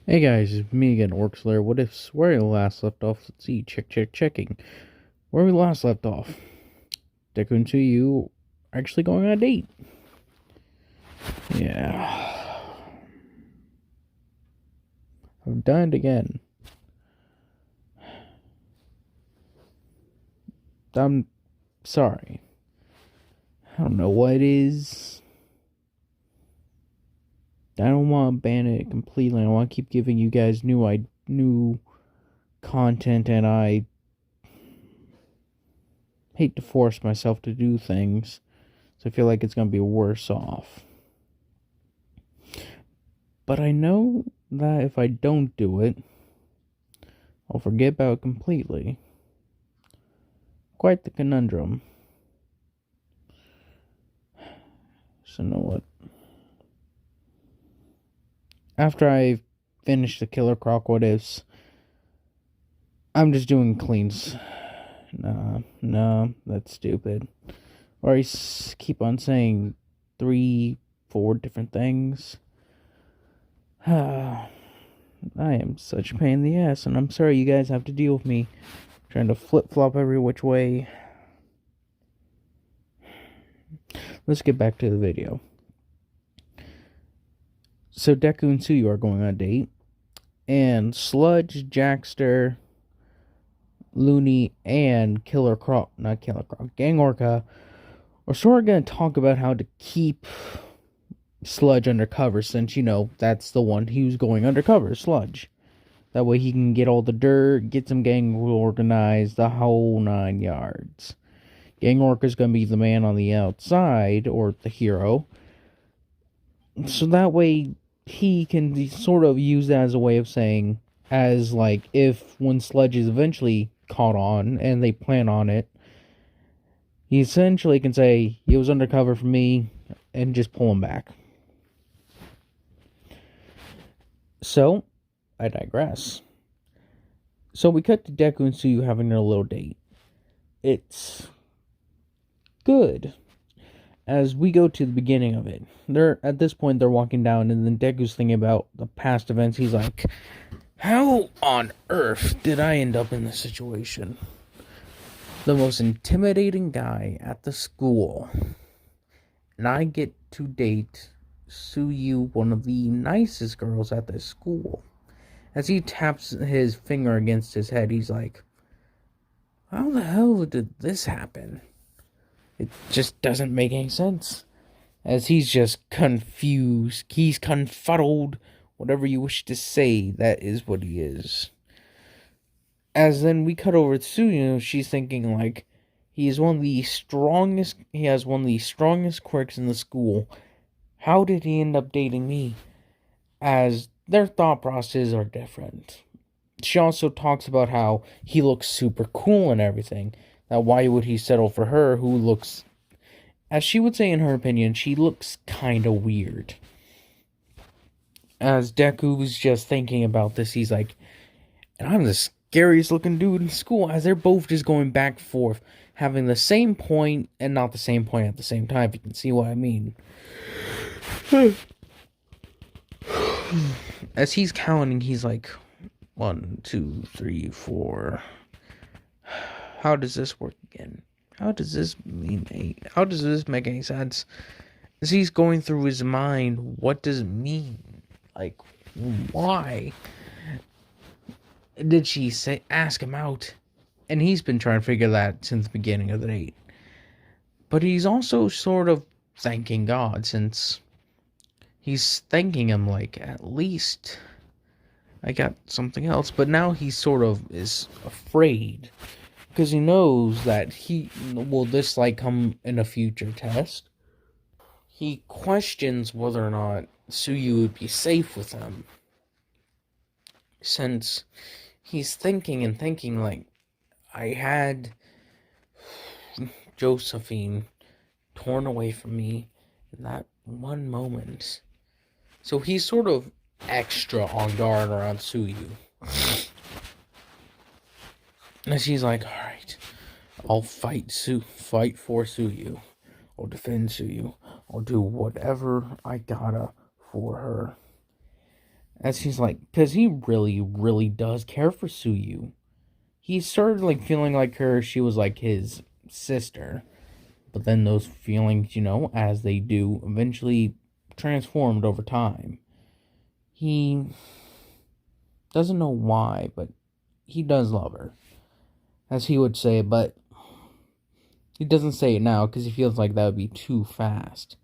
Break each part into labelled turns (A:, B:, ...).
A: Hey guys, it's me again, Orc What ifs? Where we last left off? Let's see. Checking. Where we last left off? Deku and Tsuyu actually going on a date. Yeah. I've done it again. I'm sorry. I don't know what it is. I don't want to ban it completely. I want to keep giving you guys new content, and I hate to force myself to do things. So I feel like it's going to be worse off. But I know that if I don't do it, I'll forget about it completely. Quite the conundrum. So, know what? After I finish the Killer Croc What Ifs, I'm just doing cleans. No, that's stupid. Or I keep on saying 3, 4 different things. I am such a pain in the ass, and I'm sorry you guys have to deal with me trying to flip flop every which way. Let's get back to the video. So Deku and Tsuyu are going on a date, and Sludge, Jackster, Looney, and Gang Orca are sort of going to talk about how to keep Sludge undercover, since, that's the one who's going undercover, Sludge. That way he can get all the dirt, get some gang organized, the whole 9 yards. Gang Orca's going to be the man on the outside, or the hero. So that way he can sort of use that as a way of saying, as like, if when Sludge is eventually caught on and they plan on it, he essentially can say, he was undercover for me, and just pull him back. So, I digress. So we cut to Deku and Tsuyu having their little date. It's good. As we go to the beginning of it, at this point they're walking down, and then Deku's thinking about the past events. He's like, how on earth did I end up in this situation? The most intimidating guy at the school, and I get to date Tsuyu, one of the nicest girls at the school. As he taps his finger against his head, he's like, how the hell did this happen? It just doesn't make any sense. As he's just confused, he's confuddled, whatever you wish to say, that is what he is. As then we cut over to Tsuyu, she's thinking like, he has one of the strongest quirks in the school. How did he end up dating me? As their thought processes are different. She also talks about how he looks super cool and everything. Now, why would he settle for her, who looks, as she would say in her opinion, she looks kind of weird. As Deku was just thinking about this, he's like, and I'm the scariest looking dude in school, as they're both just going back and forth, having the same point and not the same point at the same time, if you can see what I mean. As he's counting, he's like, 1, 2, 3, 4. How does this work again? How does this make any sense? As he's going through his mind, what does it mean? Like, why did she ask him out? And he's been trying to figure that since the beginning of the date. But he's also sort of thanking God, since he's thanking him like, at least I got something else. But now he sort of is afraid, because he knows that will this like come in a future test. He questions whether or not Tsuyu would be safe with him, since he's thinking like, I had Josephine torn away from me in that one moment. So he's sort of extra on guard around Tsuyu. And she's like, alright, I'll fight for Tsuyu. I'll defend Tsuyu. I'll do whatever I gotta for her. As he's like, because he really, really does care for Suyu. He started like feeling like she was like his sister. But then those feelings, as they do, eventually transformed over time. He doesn't know why, but he does love her, as he would say, but he doesn't say it now because he feels like that would be too fast.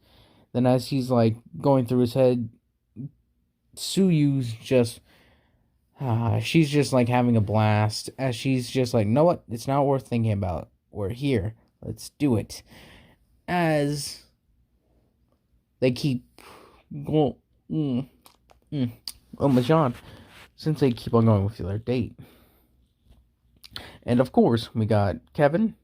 A: Then as he's like going through his head, Suyu's just she's just like having a blast as she's just like, know what? It's not worth thinking about. We're here. Let's do it. As they keep going, Mahjong, since they keep on going with their date. And of course, we got Kevin,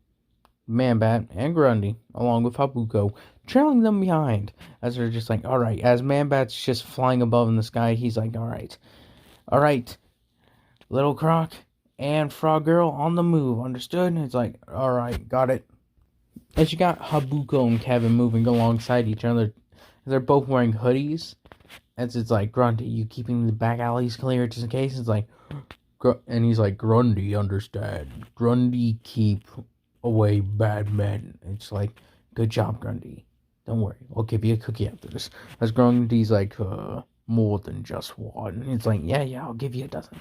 A: Man-Bat, and Grundy, along with Habuko, trailing them behind as they're just like, alright, as Man-Bat's just flying above in the sky, he's like, alright, Little Croc and Frog Girl on the move, understood? It's like, alright, got it. And you got Habuko and Kevin moving alongside each other. They're both wearing hoodies. As it's like, Grundy, you keeping the back alleys clear just in case? It's like, and he's like, Grundy, understand. Grundy, keep away bad men. It's like, good job, Grundy. Don't worry, I'll give you a cookie after this. As Grundy's like, more than just one. It's like, yeah, I'll give you a dozen.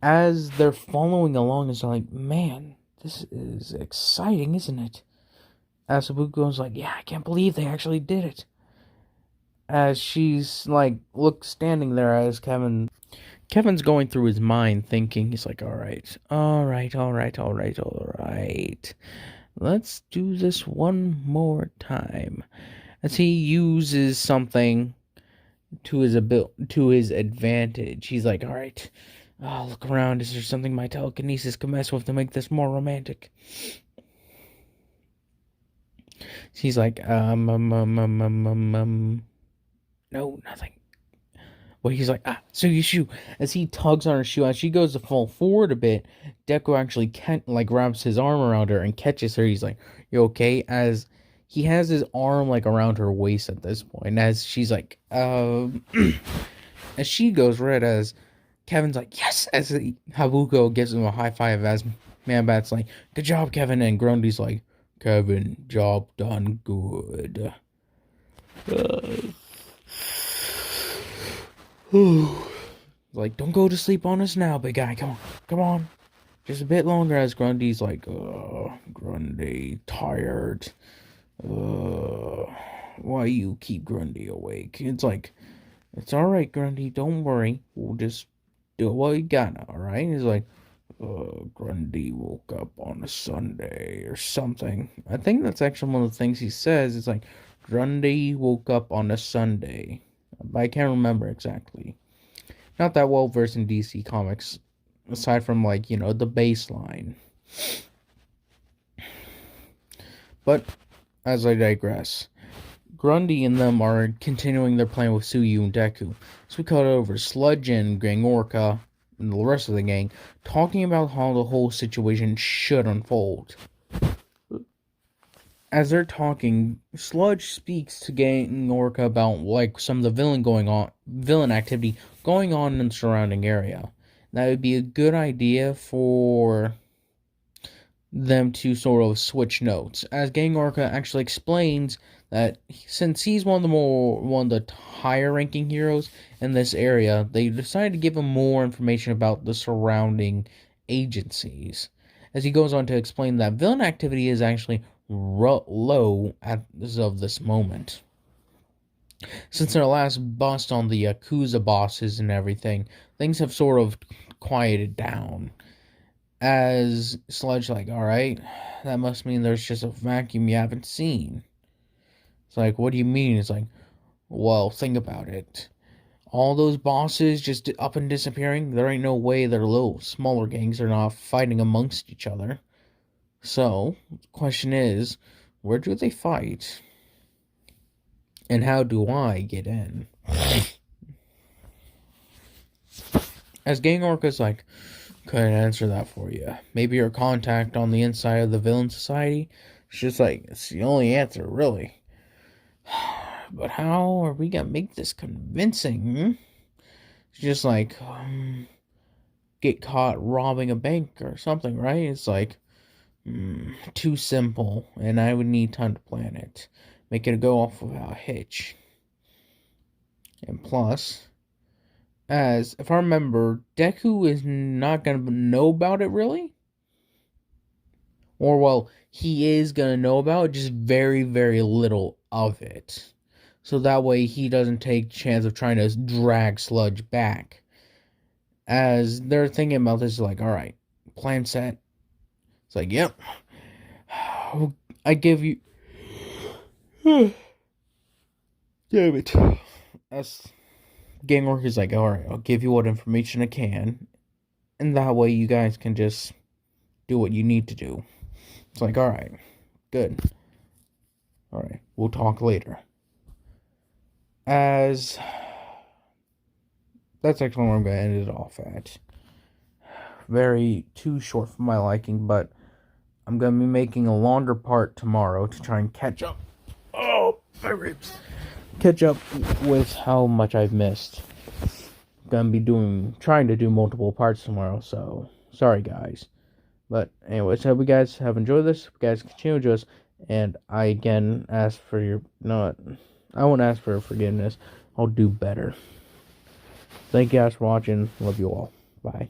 A: As they're following along, it's like, man, this is exciting, isn't it? As Sabuko's like, yeah, I can't believe they actually did it. As she's like, standing there as Kevin's going through his mind thinking, he's like, all right. Let's do this one more time. As he uses something to his advantage. He's like, all right, look around. Is there something my telekinesis can mess with to make this more romantic? She's like, no, nothing. Well, he's like, so your shoe. As he tugs on her shoe, as she goes to fall forward a bit, Deku actually wraps his arm around her and catches her. He's like, you okay? As he has his arm like around her waist at this point, as she's like, as she goes red, as Kevin's like, yes, as Habuko gives him a high five, as Man-Bat's like, good job, Kevin, and Grundy's like, Kevin, job done good. Like, don't go to sleep on us now, big guy. Come on. Just a bit longer, as Grundy's like, Grundy, tired. Why you keep Grundy awake? It's like, it's alright, Grundy, don't worry. We'll just do what we got, alright? He's like, Grundy woke up on a Sunday or something. I think that's actually one of the things he says. It's like, Grundy woke up on a Sunday. But I can't remember exactly. Not that well versed in DC Comics, aside from, like, the baseline. But, as I digress, Grundy and them are continuing their plan with Suyu and Deku. So we cut over Sludge and Gang Orca and the rest of the gang talking about how the whole situation should unfold. As they're talking, Sludge speaks to Gang Orca about like some of the villain activity going on in the surrounding area. That would be a good idea for them to sort of switch notes. As Gang Orca actually explains that since he's one of the higher ranking heroes in this area, they decided to give him more information about the surrounding agencies. As he goes on to explain that villain activity is actually low as of this moment. Since their last bust on the Yakuza bosses and everything, things have sort of quieted down. As Sludge like, alright, that must mean there's just a vacuum you haven't seen. It's like, what do you mean? It's like, well, think about it. All those bosses just up and disappearing, there ain't no way their little smaller gangs are not fighting amongst each other. So, the question is, where do they fight? And how do I get in? As Gang Orca's like, couldn't answer that for you. Maybe your contact on the inside of the Villain Society? It's just like, it's the only answer, really. But how are we gonna make this convincing? just like get caught robbing a bank or something, right? It's like too simple, and I would need time to plan it, make it go off without a hitch. And plus, as if I remember, Deku is not gonna know about it really, or well, he is gonna know about it, just very very little of it. So that way he doesn't take chance of trying to drag Sludge back. As they're thinking about this, like, all right, plan set. It's like, yep, I give you. Damn it. As Gangork is like, all right, I'll give you what information I can, and that way you guys can just do what you need to do. It's like, all right, good. All right, we'll talk later. As that's actually where I'm going to end it off at. Very too short for my liking, but I'm going to be making a longer part tomorrow to try and catch up. Oh, my ribs. Catch up with how much I've missed. I'm going to be trying to do multiple parts tomorrow, so sorry guys. But anyways, hope you guys have enjoyed this. Hope you guys continue to us, and I again ask for your I won't ask for forgiveness. I'll do better. Thank you guys for watching. Love you all. Bye.